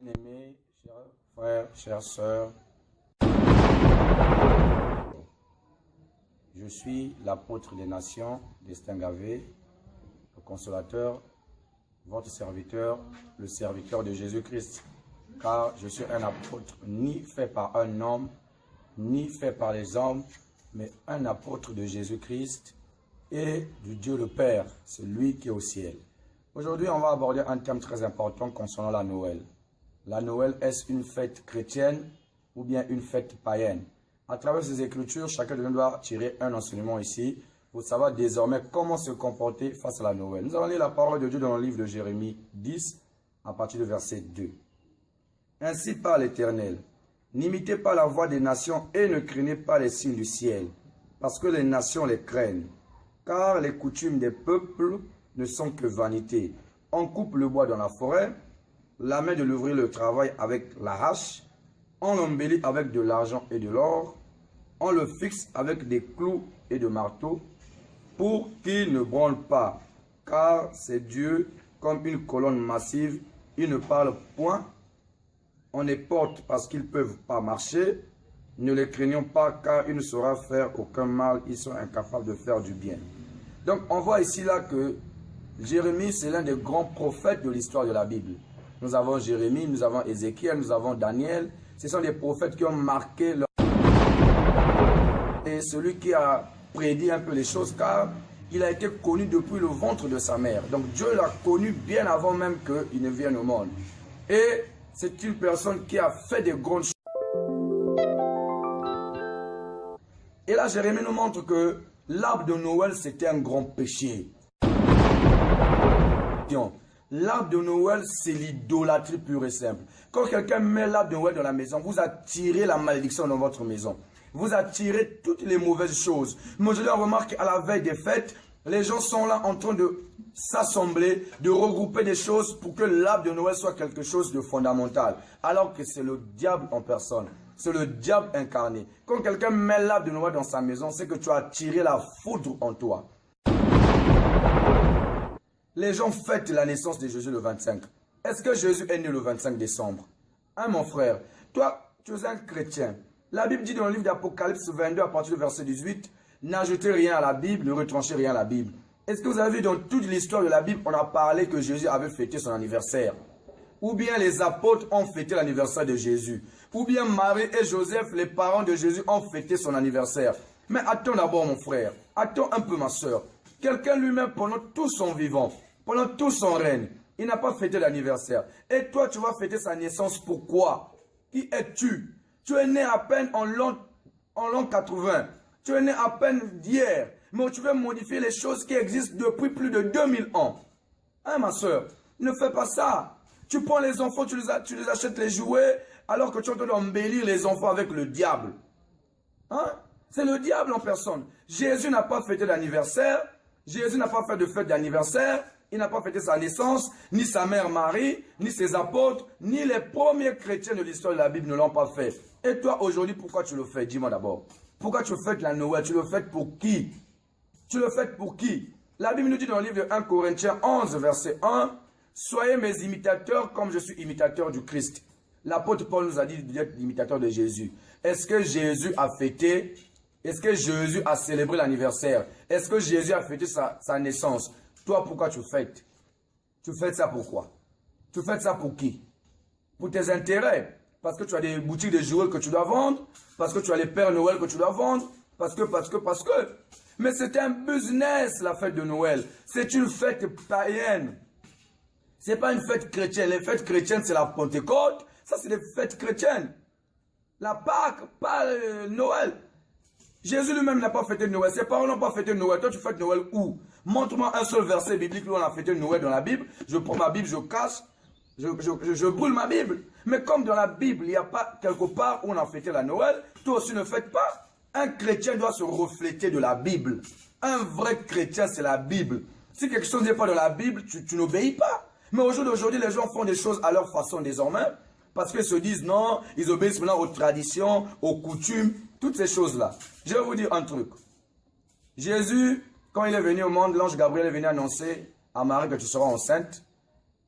Bien-aimés, chers frères, chères sœurs, je suis l'apôtre des nations, Destin Gavé, le consolateur, votre serviteur, le serviteur de Jésus-Christ. Car je suis un apôtre ni fait par un homme, ni fait par les hommes, mais un apôtre de Jésus-Christ et du Dieu le Père, celui qui est au ciel. Aujourd'hui, on va aborder un thème très important concernant la Noël. La Noël, est-ce une fête chrétienne ou bien une fête païenne? À travers ces écritures, chacun de nous doit tirer un enseignement ici pour savoir désormais comment se comporter face à la Noël. Nous allons lire la parole de Dieu dans le livre de Jérémie 10, à partir du verset 2. Ainsi parle l'Éternel, n'imitez pas la voix des nations et ne craignez pas les signes du ciel, parce que les nations les craignent. Car les coutumes des peuples ne sont que vanité. On coupe le bois dans la forêt, la main de l'ouvrier le travail avec la hache, on l'embellit avec de l'argent et de l'or, on le fixe avec des clous et de marteaux, pour qu'il ne branle pas, car c'est Dieu comme une colonne massive, il ne parle point, on les porte parce qu'ils ne peuvent pas marcher, ne les craignons pas car ils ne sauront faire aucun mal, ils sont incapables de faire du bien. Donc on voit ici là que Jérémie c'est l'un des grands prophètes de l'histoire de la Bible. Nous avons Jérémie, nous avons Ézéchiel, nous avons Daniel. Ce sont des prophètes qui ont marqué leur... Et celui qui a prédit un peu les choses, car il a été connu depuis le ventre de sa mère. Donc Dieu l'a connu bien avant même qu'il ne vienne au monde. Et c'est une personne qui a fait des grandes choses. Et là, Jérémie nous montre que l'arbre de Noël, c'était un grand péché. L'arbre de Noël, c'est l'idolâtrie pure et simple. Quand quelqu'un met l'arbre de Noël dans la maison, vous attirez la malédiction dans votre maison. Vous attirez toutes les mauvaises choses. Mais aujourd'hui, on remarque qu'à la veille des fêtes, les gens sont là en train de s'assembler, de regrouper des choses pour que l'arbre de Noël soit quelque chose de fondamental. Alors que c'est le diable en personne. C'est le diable incarné. Quand quelqu'un met l'arbre de Noël dans sa maison, c'est que tu as attiré la foudre en toi. Les gens fêtent la naissance de Jésus le 25. Est-ce que Jésus est né le 25 décembre? Hein, mon frère? Toi, tu es un chrétien. La Bible dit dans le livre d'Apocalypse 22, à partir du verset 18, n'ajoutez rien à la Bible, ne retranchez rien à la Bible. Est-ce que vous avez vu dans toute l'histoire de la Bible, on a parlé que Jésus avait fêté son anniversaire? Ou bien les apôtres ont fêté l'anniversaire de Jésus? Ou bien Marie et Joseph, les parents de Jésus, ont fêté son anniversaire? Mais attends d'abord, mon frère. Attends un peu, ma soeur. Quelqu'un lui-même, pendant tout son vivant, pendant tout son règne, il n'a pas fêté l'anniversaire. Et toi, tu vas fêter sa naissance. Pourquoi? Qui es-tu? Tu es né à peine en l'an 80. Tu es né à peine d'hier. Mais tu veux modifier les choses qui existent depuis plus de 2000 ans. Hein, ma soeur? Ne fais pas ça. Tu prends les enfants, tu les achètes les jouets, alors que tu es en train d'embellir les enfants avec le diable. Hein? C'est le diable en personne. Jésus n'a pas fêté l'anniversaire. Jésus n'a pas fait de fête d'anniversaire. Il n'a pas fêté sa naissance, ni sa mère Marie, ni ses apôtres, ni les premiers chrétiens de l'histoire de la Bible ne l'ont pas fait. Et toi, aujourd'hui, pourquoi tu le fais? Dis-moi d'abord. Pourquoi tu fêtes la Noël? Tu le fêtes pour qui? Tu le fêtes pour qui? La Bible nous dit dans le livre de 1 Corinthiens 11, verset 1, « Soyez mes imitateurs comme je suis imitateur du Christ. » L'apôtre Paul nous a dit d'être imitateur de Jésus. Est-ce que Jésus a fêté? Est-ce que Jésus a célébré l'anniversaire? Est-ce que Jésus a fêté sa naissance? Toi, pourquoi tu fêtes? Tu fêtes ça pourquoi? Tu fêtes ça pour qui? Pour tes intérêts. Parce que tu as des boutiques de jouets que tu dois vendre. Parce que tu as les Pères Noël que tu dois vendre. Parce que. Mais c'est un business, la fête de Noël. C'est une fête païenne. Ce n'est pas une fête chrétienne. Les fêtes chrétiennes, c'est la Pentecôte. Ça, c'est des fêtes chrétiennes. La Pâque, pas Noël. Jésus lui-même n'a pas fêté Noël. Ses parents n'ont pas fêté Noël. Toi, tu fêtes Noël où? Montre-moi un seul verset biblique où on a fêté Noël dans la Bible. Je prends ma Bible, je cache, je brûle ma Bible. Mais comme dans la Bible, il n'y a pas quelque part où on a fêté la Noël, toi aussi ne faites pas. Un chrétien doit se refléter de la Bible. Un vrai chrétien, c'est la Bible. Si quelque chose n'est pas dans la Bible, tu n'obéis pas. Mais aujourd'hui, les gens font des choses à leur façon désormais. Parce qu'ils se disent non, ils obéissent maintenant aux traditions, aux coutumes, toutes ces choses-là. Je vais vous dire un truc. Jésus, quand il est venu au monde, l'ange Gabriel est venu annoncer à Marie que tu seras enceinte.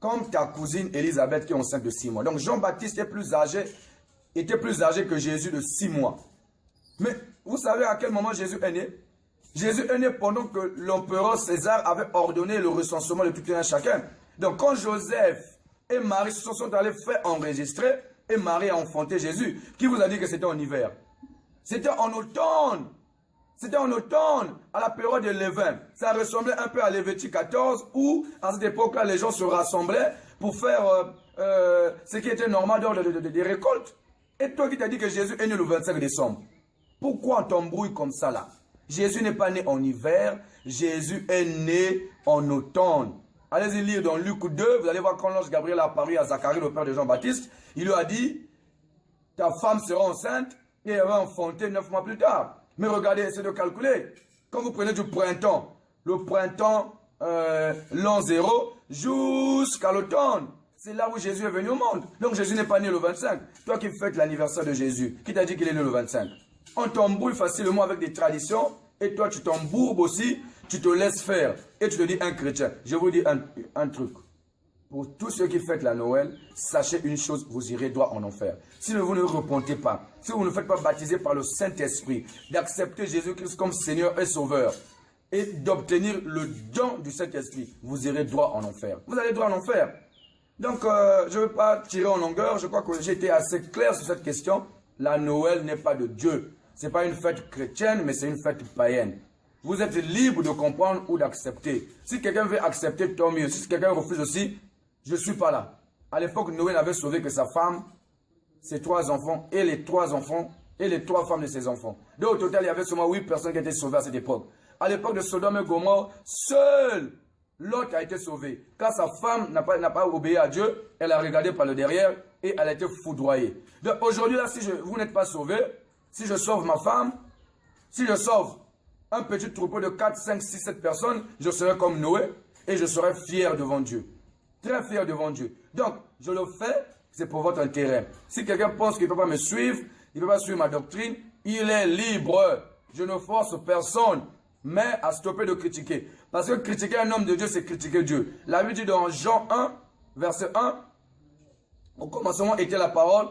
comme ta cousine Élisabeth qui est enceinte de 6 mois. Donc Jean-Baptiste était plus âgé que Jésus de 6 mois. Mais vous savez à quel moment Jésus est né? Jésus est né pendant que l'empereur César avait ordonné le recensement de tout un chacun. Donc quand Joseph et Marie se sont allés faire enregistrer, et Marie a enfanté Jésus, qui vous a dit que c'était en hiver? C'était en automne. C'était en automne, à la période de levain. Ça ressemblait un peu à Lévitique 14, où à cette époque-là, les gens se rassemblaient pour faire ce qui était normal lors des récoltes. Et toi qui t'as dit que Jésus est né le 25 décembre, pourquoi on t'embrouille comme ça là? Jésus n'est pas né en hiver, Jésus est né en automne. Allez-y lire dans Luc 2, vous allez voir quand l'ange Gabriel a apparu à Zacharie, le père de Jean-Baptiste, il lui a dit, ta femme sera enceinte et elle va enfanter 9 mois plus tard. Mais regardez, essayez de calculer. Quand vous prenez du printemps, le printemps, l'an 0, jusqu'à l'automne, c'est là où Jésus est venu au monde. Donc Jésus n'est pas né le 25. Toi qui fêtes l'anniversaire de Jésus, qui t'a dit qu'il est né le 25? On t'embrouille facilement avec des traditions et toi tu t'embourbes aussi, tu te laisses faire et tu te dis un chrétien. Je vous dis un truc. Pour tous ceux qui fêtent la Noël, sachez une chose, vous irez droit en enfer. Si vous ne repentez pas, si vous ne faites pas baptiser par le Saint-Esprit, d'accepter Jésus-Christ comme Seigneur et Sauveur, et d'obtenir le don du Saint-Esprit, vous irez droit en enfer. Vous allez droit en enfer. Donc, je ne veux pas tirer en longueur, je crois que j'ai été assez clair sur cette question. La Noël n'est pas de Dieu. Ce n'est pas une fête chrétienne, mais c'est une fête païenne. Vous êtes libre de comprendre ou d'accepter. Si quelqu'un veut accepter, tant mieux. Si quelqu'un refuse aussi, je ne suis pas là. À l'époque, Noé n'avait sauvé que sa femme, ses 3 enfants, et les 3 enfants, et les 3 femmes de ses enfants. Donc au total, il y avait seulement 8 personnes qui étaient sauvées à cette époque. À l'époque de Sodome et Gomorrhe, seul Lot a été sauvé. Car sa femme n'a pas obéi à Dieu, elle a regardé par le derrière, et elle a été foudroyée. Donc aujourd'hui, là, si vous n'êtes pas sauvé, si je sauve ma femme, si je sauve un petit troupeau de 4, 5, 6, 7 personnes, je serai comme Noé, et je serai fier devant Dieu. Très fier devant Dieu. Donc, je le fais, c'est pour votre intérêt. Si quelqu'un pense qu'il ne peut pas me suivre, il ne peut pas suivre ma doctrine, il est libre. Je ne force personne, mais à stopper de critiquer. Parce que critiquer un homme de Dieu, c'est critiquer Dieu. La Bible dit dans Jean 1, verset 1, au commencement était la parole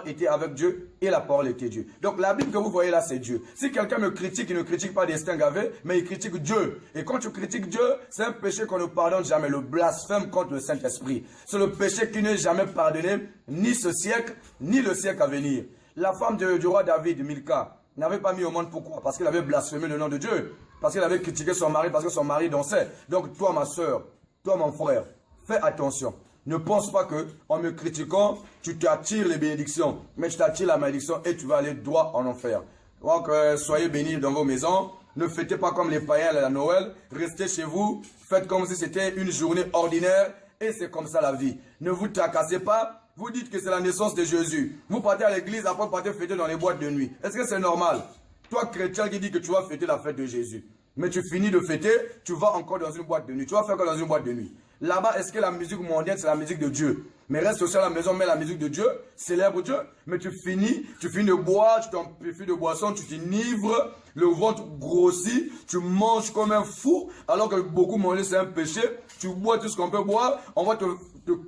était avec Dieu et la parole était Dieu. Donc la Bible que vous voyez là, c'est Dieu. Si quelqu'un me critique, il ne critique pas Destin Gavé, mais il critique Dieu. Et quand tu critiques Dieu, c'est un péché qu'on ne pardonne jamais, le blasphème contre le Saint-Esprit. C'est le péché qui n'est jamais pardonné, ni ce siècle, ni le siècle à venir. La femme du roi David, Milka, n'avait pas mis au monde pourquoi? Parce qu'elle avait blasphémé le nom de Dieu. Parce qu'elle avait critiqué son mari, parce que son mari dansait. Donc toi, ma soeur, toi, mon frère, fais attention. Ne pense pas que, en me critiquant, tu t'attires les bénédictions, mais tu t'attires la malédiction et tu vas aller droit en enfer. Donc, soyez bénis dans vos maisons. Ne fêtez pas comme les païens à la Noël. Restez chez vous. Faites comme si c'était une journée ordinaire. Et c'est comme ça la vie. Ne vous tracassez pas. Vous dites que c'est la naissance de Jésus. Vous partez à l'église, après vous partez fêter dans les boîtes de nuit. Est-ce que c'est normal? Toi, chrétien, qui dis que tu vas fêter la fête de Jésus. Mais tu finis de fêter, tu vas encore dans une boîte de nuit. Tu vas faire quoi dans une boîte de nuit? Là-bas, est-ce que la musique mondiale, c'est la musique de Dieu? Mais reste aussi à la maison, mets la musique de Dieu, célèbre Dieu. Mais tu finis de boire, tu t'amplifies de boisson, tu t'enivres, le ventre grossit, tu manges comme un fou, alors que beaucoup manger c'est un péché. Tu bois tout ce qu'on peut boire, on va te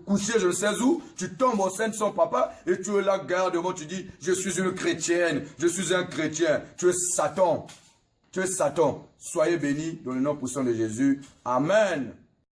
coucher je ne sais où, tu tombes enceinte sans papa, et tu es là, garde-moi, tu dis, je suis une chrétienne, je suis un chrétien, tu es Satan. Tu es Satan. Soyez bénis dans le nom puissant de Jésus. Amen.